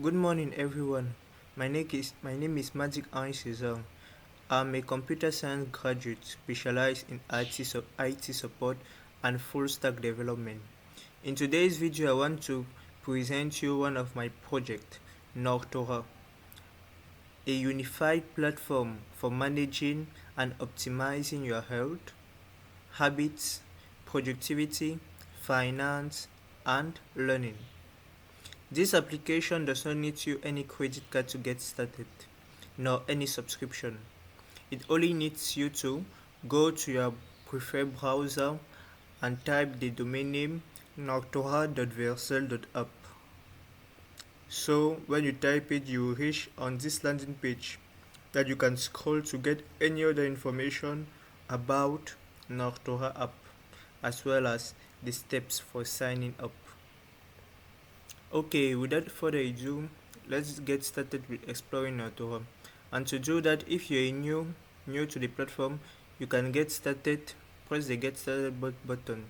Good morning, everyone. My name is Magic Cesar. I'm a computer science graduate specialized in IT support and full stack development. In today's video, I want to present you one of my projects, Nurtaura, a unified platform for managing and optimizing your health, habits, productivity, finance, and learning. This application does not need you any credit card to get started, nor any subscription. It only needs you to go to your preferred browser and type the domain name noctora.versal.app. So when you type it, you will reach on this landing page that you can scroll to get any other information about Noctora app, as well as the steps for signing up. Okay, without further ado, let's get started with exploring Nurtaura. And to do that, if you're new to the platform, you can get started. Press the get started button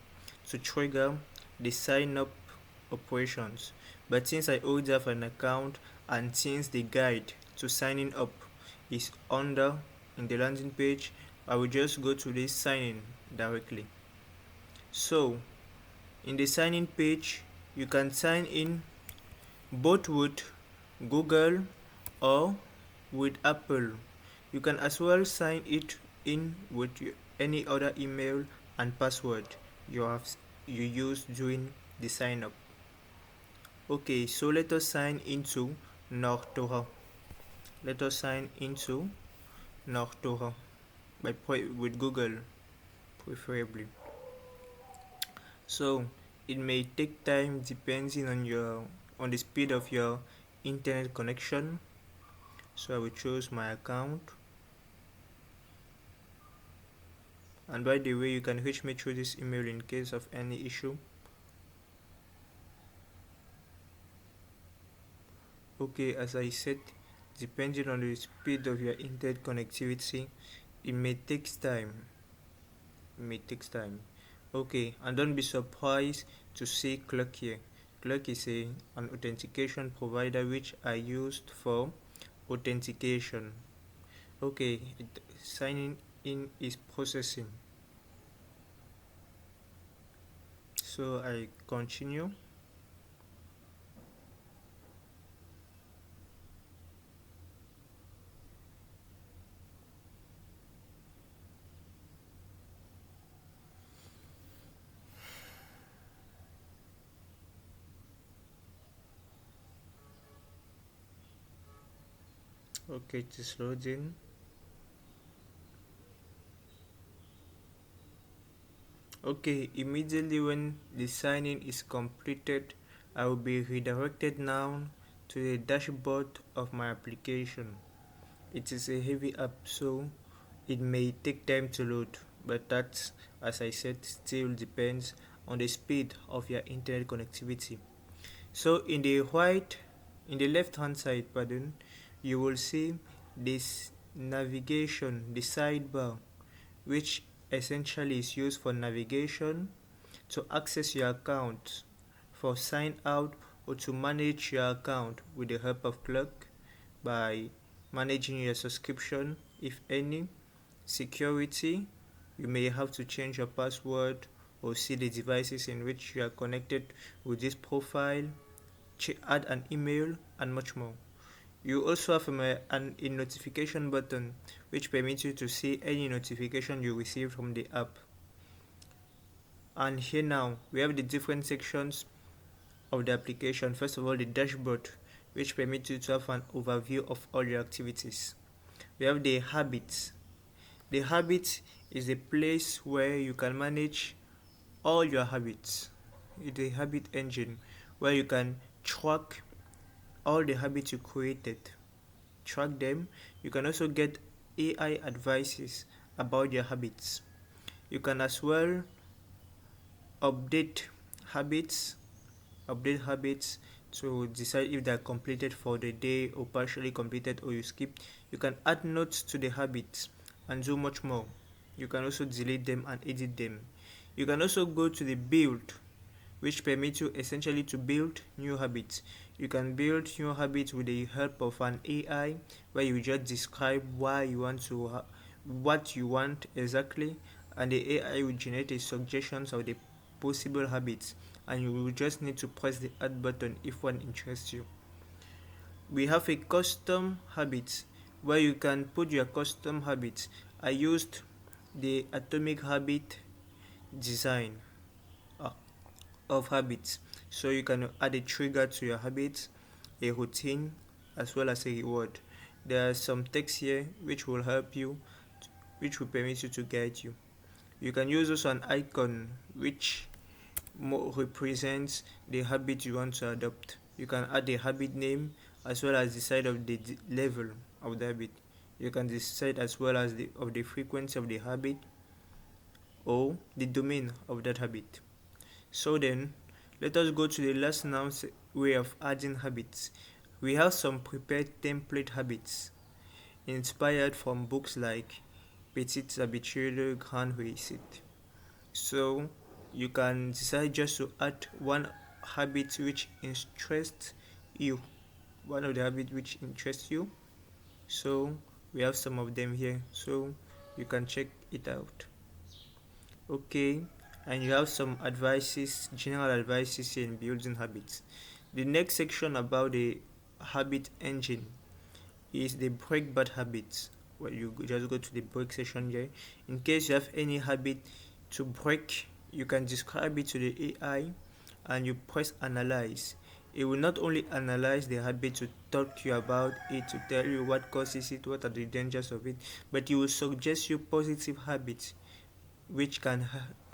to trigger the sign up operations. But since I already have an account and since the guide to signing up is under in the landing page, I will just go to this sign in directly. So in the sign in page, you can sign in both with Google or with Apple. You can as well sign it in with any other email and password you used during the sign up. Okay, so let us sign into Nurtaura. Let us sign into Nurtaura with Google preferably. So it may take time depending on the speed of your internet connection. So I will choose my account. And by the way, you can reach me through this email in case of any issue. Okay, as I said, depending on the speed of your internet connectivity, it may take time. Okay, and don't be surprised to see Clock here. Clock is an authentication provider which I used for authentication. Okay, signing in is processing. So I continue. Okay, it is loading. Okay, immediately when the sign-in is completed, I will be redirected now to the dashboard of my application. It is a heavy app, so it may take time to load, but that, as I said, still depends on the speed of your internet connectivity. So in the left hand side, you will see this navigation, the sidebar, which essentially is used for navigation, to access your account, for sign out, or to manage your account with the help of Clock by managing your subscription, if any, security. You may have to change your password or see the devices in which you are connected with this profile, add an email, and much more. You also have a notification button which permits you to see any notification you receive from the app. And here now we have the different sections of the application. First of all, the dashboard, which permits you to have an overview of all your activities. We have the habits. The habits is a place where you can manage all your habits. It's a habit engine where you can track all the habits you created. Track them. You can also get AI advices about your habits. You can as well update habits to decide if they are completed for the day or partially completed or you skipped. You can add notes to the habits and do much more. You can also delete them and edit them. You can also go to the build, which permits you essentially to build new habits. You can build new habits with the help of an AI, where you just describe why you want to what you want exactly, and the AI will generate a suggestions of the possible habits, and you will just need to press the add button if one interests you. We have a custom habits, where you can put your custom habits. I used the atomic habit design uh, of habits, so you can add a trigger to your habits, a routine, as well as a reward. There are some text here which will help you, which will permit you to guide you. You can use also an icon which represents the habit you want to adopt. You can add the habit name as well as decide of the level of the habit. You can decide as well as the frequency of the habit or the domain of that habit. So then, let us go to the last now way of adding habits. We have some prepared template habits inspired from books like Petites Habitudes, Grand Réussite. So you can decide just to add one habit which interests you, one of the habits which interests you. So we have some of them here, so you can check it out. Okay, and you have some advices, general advices in building habits. The next section about the habit engine is the break bad habits. Well, you just go to the break section here. In case you have any habit to break, you can describe it to the AI and you press analyze. It will not only analyze the habit to talk to you about it, to tell you what causes it, what are the dangers of it, but it will suggest you positive habits which can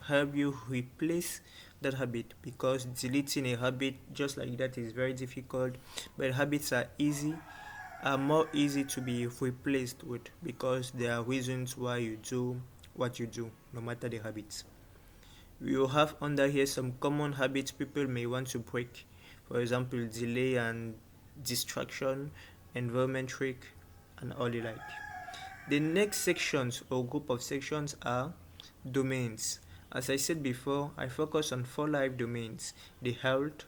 help you replace that habit, because deleting a habit just like that is very difficult, but habits are more easy to be replaced with, because there are reasons why you do what you do no matter the habits. We will have under here some common habits people may want to break, for example delay and distraction, environment trick, and all the like. The next sections or group of sections are domains. As I said before, I focus on 4 life domains: the health,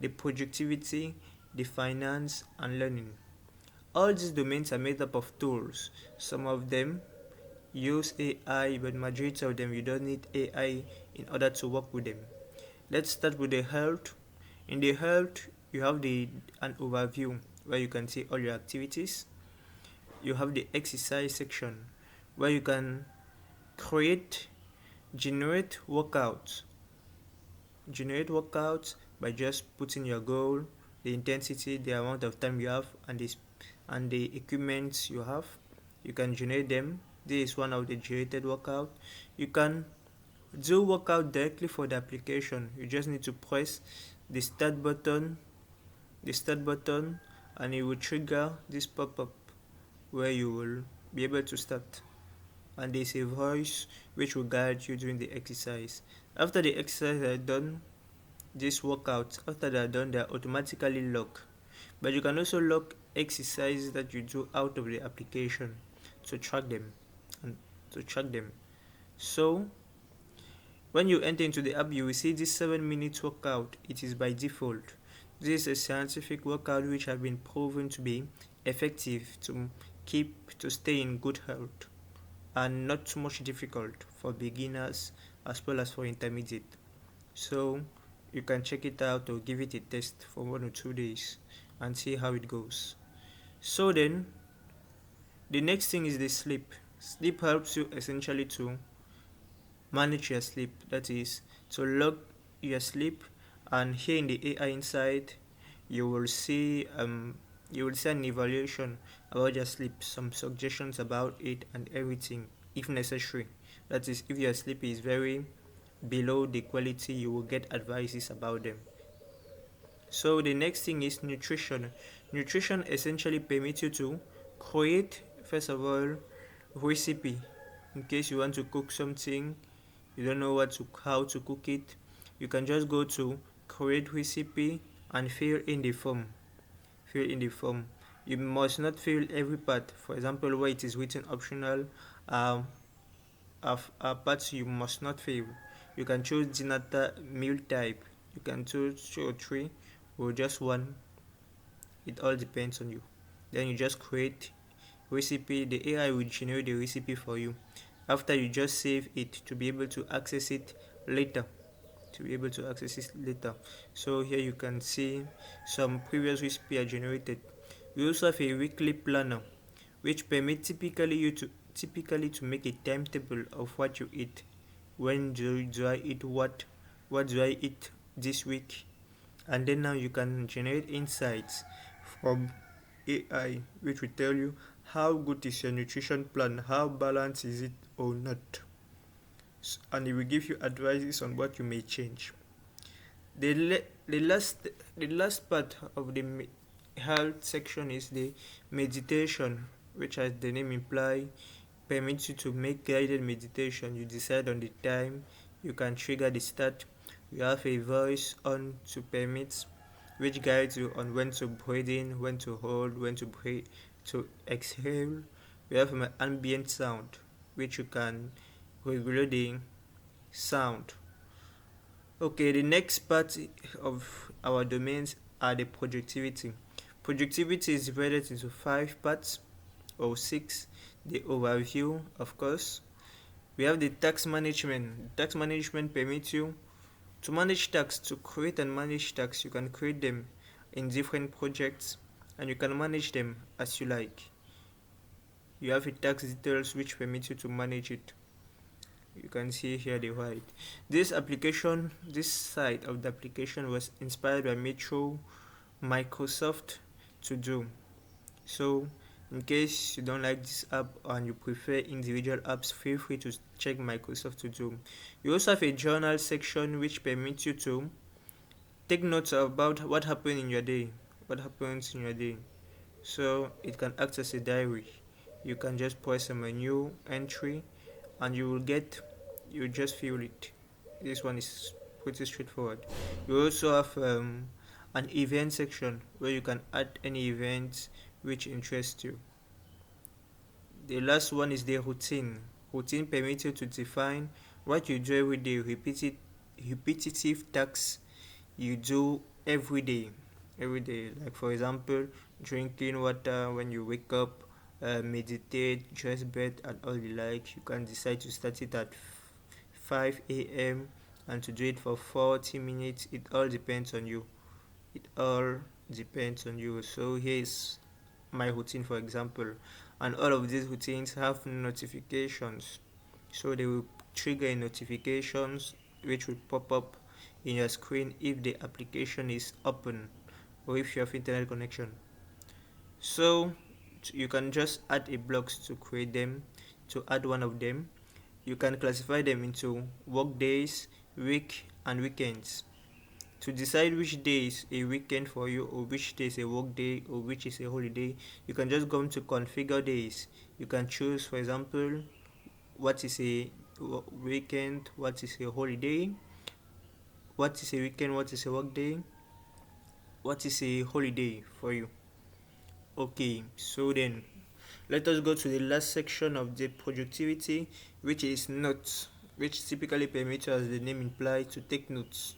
the productivity, the finance, and learning. All these domains are made up of tools. Some of them use AI, but majority of them you don't need AI in order to work with them. Let's start with the health. In the health, you have an overview where you can see all your activities. You have the exercise section where you can create, generate workouts. Generate workouts by just putting your goal, the intensity, the amount of time you have, and the equipment you have. You can generate them. This is one of the generated workout. You can do workout directly for the application. You just need to press the start button, the start button, and it will trigger this pop-up where you will be able to start. And there's a voice which will guide you during the exercise. After the exercise are done, these workouts, after they are done, they are automatically locked. But you can also lock exercises that you do out of the application to track them and to track them. So when you enter into the app, you will see this 7 minutes workout. It is by default. This is a scientific workout which have been proven to be effective to stay in good health, and not too much difficult for beginners as well as for intermediate. So you can check it out or give it a test for 1 or 2 days and see how it goes. So then the next thing is the sleep. Sleep helps you essentially to manage your sleep, that is to log your sleep, and here in the AI inside you will see an evaluation about your sleep, some suggestions about it and everything if necessary. That is, if your sleep is very below the quality, you will get advices about them. So the next thing is nutrition. Nutrition essentially permits you to create, first of all, recipe. In case you want to cook something, you don't know how to cook it, you can just go to create recipe and fill in the form. Fill in the form. You must not fill every part. For example, where it is written optional, parts you must not fill. You can choose dinner meal type. You can choose 2 or 3 or just one. It all depends on you. Then you just create recipe. The AI will generate the recipe for you. After, you just save it to be able to access it later. So here you can see some previous recipe are generated. We also have a weekly planner, which permits typically to make a timetable of what you eat. When do I eat what do I eat this week? And then now you can generate insights from AI, which will tell you how good is your nutrition plan, how balanced is it or not, and it will give you advices on what you may change. The, le- the last part of the health section is the meditation, which, as the name implies, permits you to make guided meditation. You decide on the time, you can trigger the start. You have a voice on to permit, which guides you on when to breathe in, when to hold, when to breathe, to exhale. We have an ambient sound, which you can regulate the sound. Okay, the next part of our domains are the productivity. Productivity is divided into 5 parts or 6. The overview, of course. We have the task management. Task management permits you to manage tasks, to create and manage tasks. You can create them in different projects and you can manage them as you like. You have a task details which permits you to manage it. You can see here the white. This side of the application was inspired by Metro Microsoft to do. So, in case you don't like this app and you prefer individual apps, feel free to check Microsoft to do. You also have a journal section which permits you to take notes about what happened in your day. What happens in your day. So it can act as a diary. You can just press on a new entry and you just feel it. This one is pretty straightforward. You also have an event section where you can add any events which interest you. The last one is the routine. Routine permits you to define what you do every day, repetitive tasks you do every day. Every day, like for example, drinking water when you wake up, meditate, dress bed, and all the like. You can decide to start it at 5 a.m. and to do it for 40 minutes. It all depends on you. So here's my routine, for example, and all of these routines have notifications, so they will trigger notifications which will pop up in your screen if the application is open or if you have internet connection. So you can just add a blocks to create them. To add one of them, you can classify them into work days, week, and weekends. To decide which day is a weekend for you or which day is a work day or which is a holiday, you can just go to configure days. You can choose, for example, what is a weekend, what is a holiday, what is a weekend, what is a work day, what is a holiday for you. Okay, so then let us go to the last section of the productivity, which is notes, which typically permits you, as the name implies, to take notes.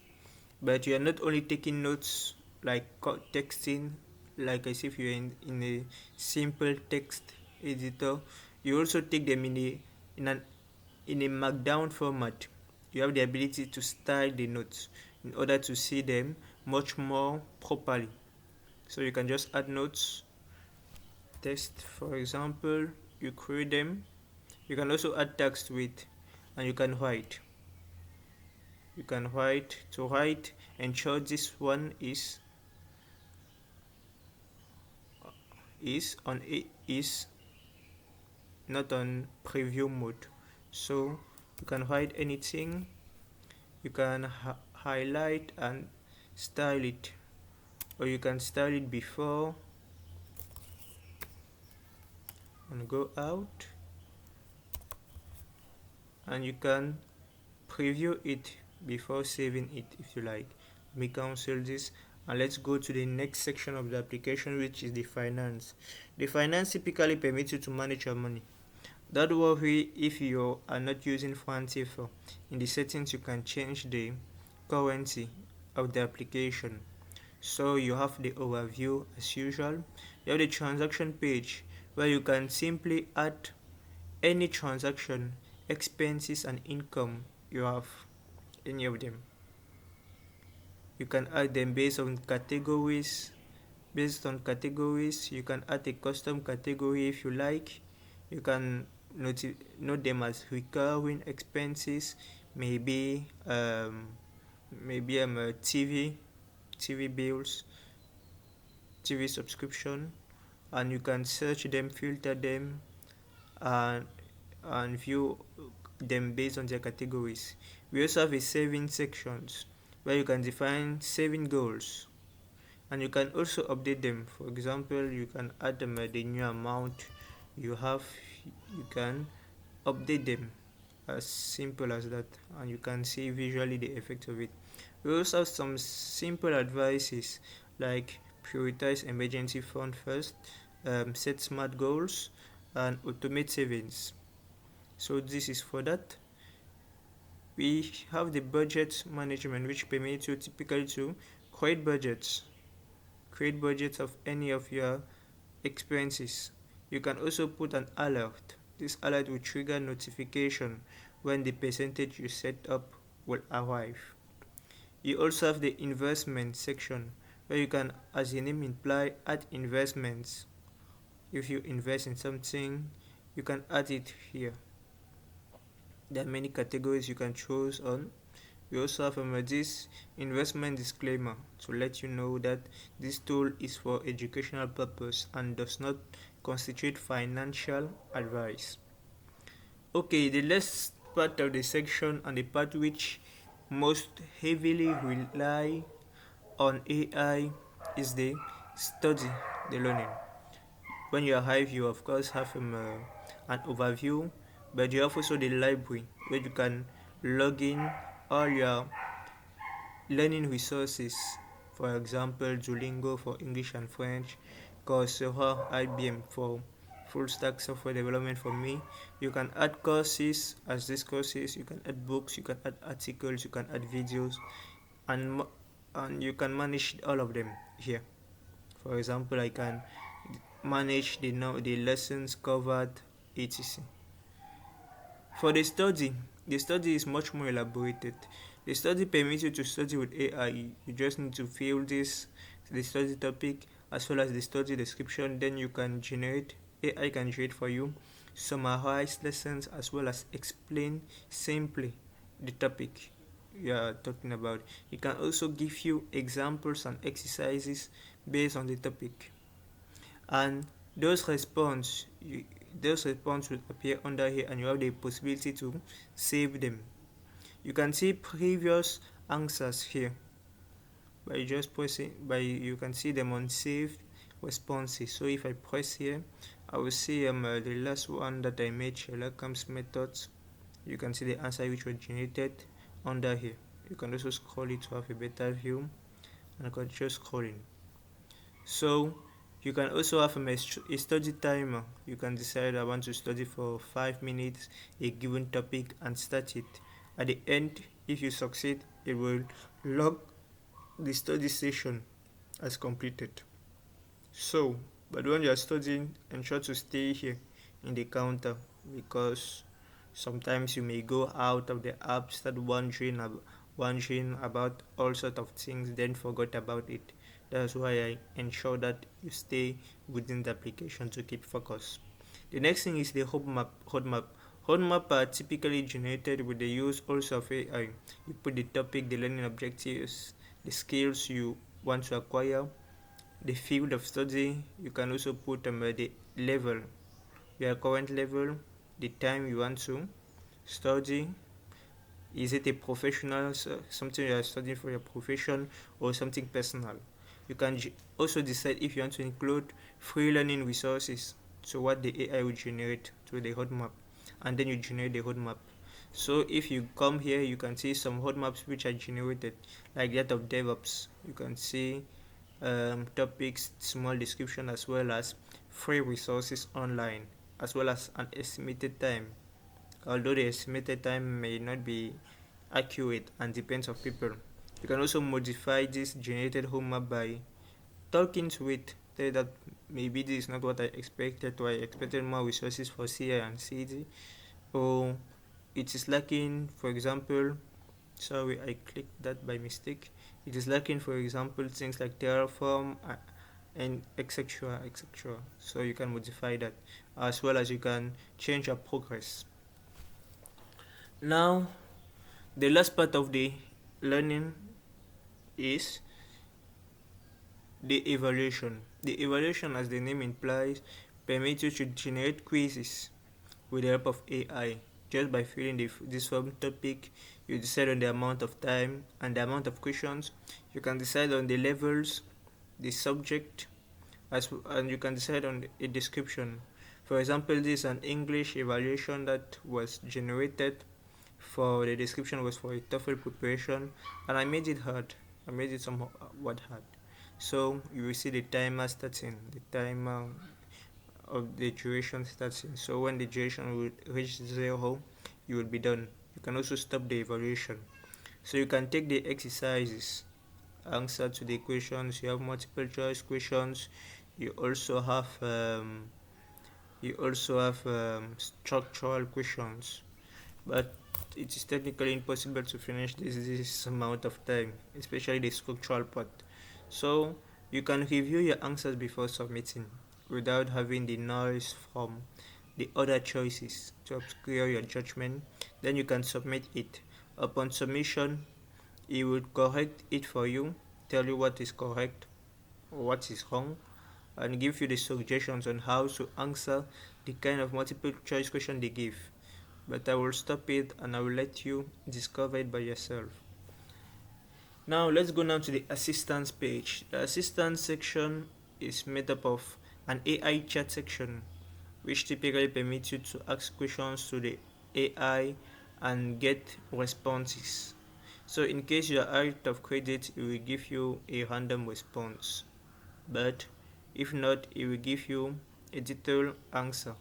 But you are not only taking notes like texting, like as if you're in a simple text editor. You also take them in an in a markdown format. You have the ability to style the notes in order to see them much more properly. So you can just add notes, text, for example. You create them. You can also add text to it, and you can write. To write. Ensure this one is not on preview mode. So you can write anything. You can highlight and style it, or you can style it before and go out, and you can preview it before saving it if you like. Let me cancel this and let's go to the next section of the application, which is the finance. The finance typically permits you to manage your money. Don't worry if you are not using Fantifer. In the settings, you can change the currency of the application. So you have the overview as usual. You have the transaction page where you can simply add any transaction, expenses and income you have, any of them. You can add them based on categories. Based on categories, you can add a custom category if you like. You can note them as recurring expenses, maybe a TV bills, TV subscription, and you can search them, filter them, and view them based on their categories. We also have a saving sections where you can define saving goals, and you can also update them. For example, you can add them at the new amount you have. You can update them, as simple as that, and you can see visually the effect of it. We also have some simple advices like prioritize emergency fund first, set smart goals, and automate savings. So this is for that. We have the budget management, which permits you typically to create budgets create budgets of any of your expenses. You can also put an alert. This alert will trigger notification when the percentage you set up will arrive. You also have the investment section where you can, as the name implies, add investments. If you invest in something, you can add it here. There are many categories you can choose on. We also have this investment disclaimer to let you know that this tool is for educational purpose and does not constitute financial advice. Okay, the last part of the section and the part which most heavily rely on AI is the study, the learning. When you arrive, you of course have an overview, but you have also the library where you can log in all your learning resources. For example, Duolingo for English and French, Coursera, IBM for full stack software development for me. You can add courses as these courses, you can add books, you can add articles, you can add videos, and you can manage all of them here. For example, I can manage the lessons covered, etc. For the study is much more elaborated. The study permits you to study with AI. You just need to fill the study topic as well as the study description. Then you can generate, AI can generate for you, summarize lessons as well as explain simply the topic you are talking about. It can also give you examples and exercises based on the topic. And those response you, those response will appear under here, and you have the possibility to save them. You can see previous answers here by just pressing by you can see them on saved responses. So if I press here, I will see the last one that I made, Sherlock Holmes methods. You can see the answer which was generated under here. You can also scroll it to have a better view, and continue scrolling. So you can also have a study timer. You can decide I want to study for 5 minutes a given topic and start it. At the end, if you succeed, it will log the study session as completed. So, but when you are studying, ensure to stay here in the counter, because sometimes you may go out of the app, start wondering about all sort of things, then forget about it. That's why I ensure that you stay within the application to keep focus. The next thing is the roadmap are typically generated with the use also of AI. You put the topic, the learning objectives, the skills you want to acquire, the field of study. You can also put the level, your current level, the time you want to study. Is it a professional, something you are studying for your profession, or something personal? You can also decide if you want to include free learning resources, so what the AI will generate to the roadmap, and then you generate the roadmap. So if you come here, you can see some roadmaps which are generated, like that of DevOps. You can see topics, small description, as well as free resources online, as well as an estimated time. Although the estimated time may not be accurate and depends on people, You can also modify this generated home map by talking to it. Tell that maybe this is not what I expected, or I expected more resources for CI and CD, or it is lacking, for example, sorry, I clicked that by mistake. It is lacking, for example, things like Terraform and etc. etc. So you can modify that, as well as you can change your progress. Now, the last part of the learning is the evaluation. The evaluation, as the name implies, permits you to generate quizzes with the help of AI. Just by filling this form topic, you decide on the amount of time and the amount of questions. You can decide on the levels, the subject, and you can decide on a description. For example, this is an English evaluation that was generated. For the description was for a TOEFL preparation, and I made it hard. I made it somewhat hard. So you will see the timer starting, the timer of the duration starting. So when the duration will reach 0, you will be done. You can also stop the evaluation. So you can take the exercises, answer to the questions. You have multiple choice questions. You also have structural questions, but it is technically impossible to finish this amount of time, especially the structural part. So you can review your answers before submitting without having the noise from the other choices to obscure your judgment. Then you can submit it. Upon submission, it will correct it for you, tell you what is correct or what is wrong, and give you the suggestions on how to answer the kind of multiple choice question they give. But I will stop it and I will let you discover it by yourself. Now let's go now to the assistance page. The assistance section is made up of an AI chat section, which typically permits you to ask questions to the AI and get responses. So in case you are out of credit, it will give you a random response. But if not, it will give you a detailed answer.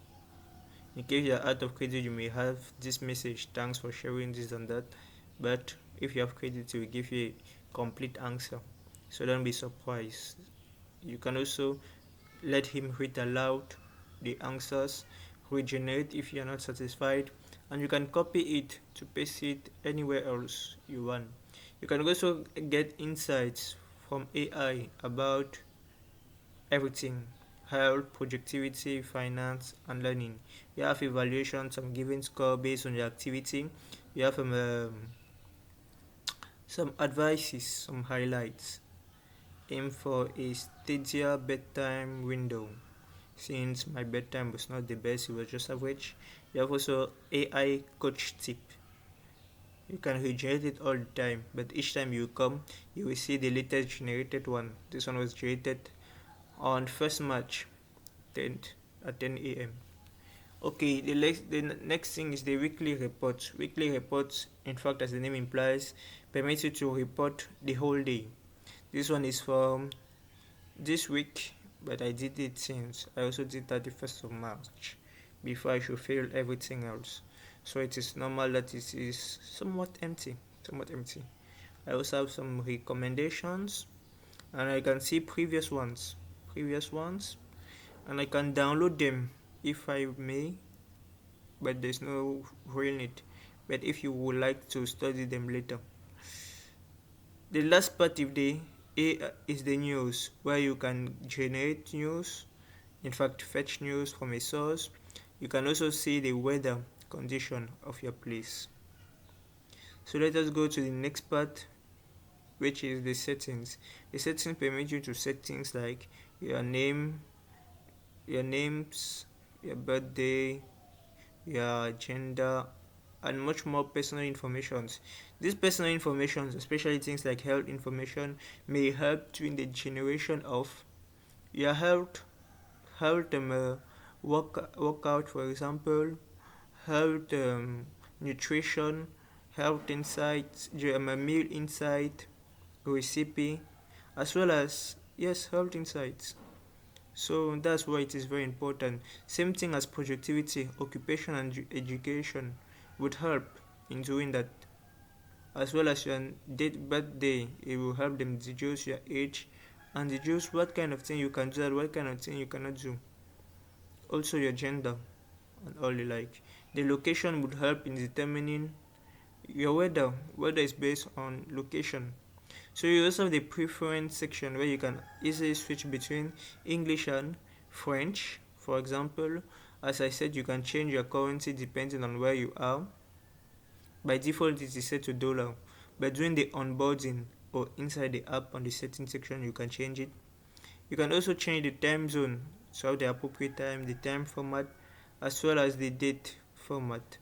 In case you are out of credit, you may have this message, thanks for sharing this and that. But if you have credit, it will give you a complete answer. So don't be surprised. You can also let him read aloud the answers, regenerate if you are not satisfied, and you can copy it to paste it anywhere else you want. You can also get insights from AI about everything: health, productivity, finance, and learning. You have evaluations, some given score based on your activity. You have some advices, some highlights. Aim for a steadier bedtime window. Since my bedtime was not the best, it was just average. You have also AI coach tip. You can regenerate it all the time, but each time you come, you will see the latest generated one. This one was generated on 1st March 10th at 10 a.m. Okay, the next thing is the weekly reports. Weekly reports, in fact, as the name implies, permits you to report the whole day. This one is from this week, but I did it since I also did 31st of March before I should fill everything else. So it is normal that it is somewhat empty. Somewhat empty. I also have some recommendations, and I can see previous ones, and I can download them if I may, but there's no real need. But if you would like to study them later, the last part of the A is the news, where you can generate news, in fact, fetch news from a source. You can also see the weather condition of your place. So let us go to the next part, which is the settings. The settings permit you to set things like your name, your names, your birthday, your gender, and much more personal information. These personal information, especially things like health information, may help you in the generation of your health workout, for example, health nutrition, health insights, meal insight, recipe, as well as, yes, health insights. So that's why it is very important. Same thing as productivity, occupation, and education would help in doing that. as well as your date birthday. It will help them deduce your age and deduce what kind of thing you can do and what kind of thing you cannot do. Also your gender and all you like. The location would help in determining your weather. Weather is based on location. So you also have the preference section where you can easily switch between English and French. For example, as I said, you can change your currency depending on where you are. By default, it is set to dollar. But during the onboarding or inside the app on the settings section, you can change it. You can also change the time zone, so the appropriate time, the time format, as well as the date format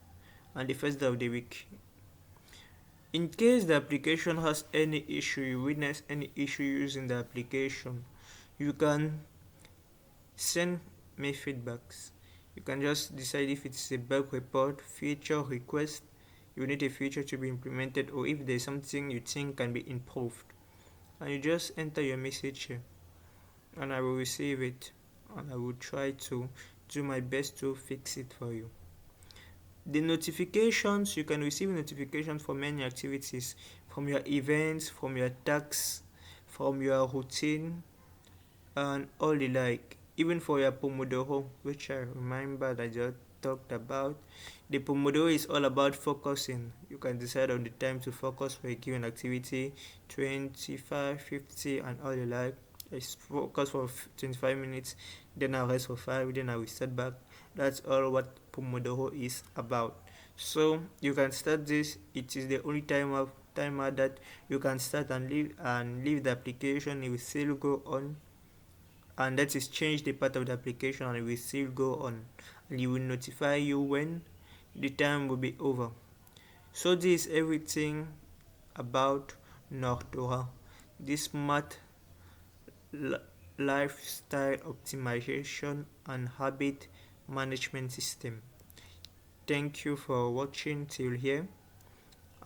and the first day of the week. In case the application has any issue, you witness any issue using the application, you can send me feedbacks. You can just decide if it's a bug report, feature request, you need a feature to be implemented, or if there's something you think can be improved. And you just enter your message here, and I will receive it, and I will try to do my best to fix it for you. The notifications, you can receive notifications for many activities, from your events, from your tasks, from your routine, and all the like. Even for your Pomodoro, which I remember that I just talked about. The Pomodoro is all about focusing. You can decide on the time to focus for a given activity, 25, 50, and all the like. I focus for 25 minutes, then I'll rest for 5, then I will start back. That's all what Pomodoro is about. So you can start this. It is the only timer that you can start and leave the application. It will still go on, and that is change the part of the application, and it will still go on, and it will notify you when the time will be over. So this is everything about Nurtaura, this smart lifestyle optimization and habit management system. Thank you for watching till here,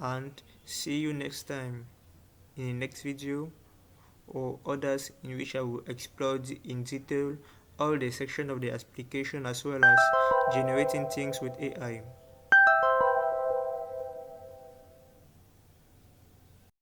and see you next time in the next video or others in which I will explore in detail all the section of the application as well as generating things with AI.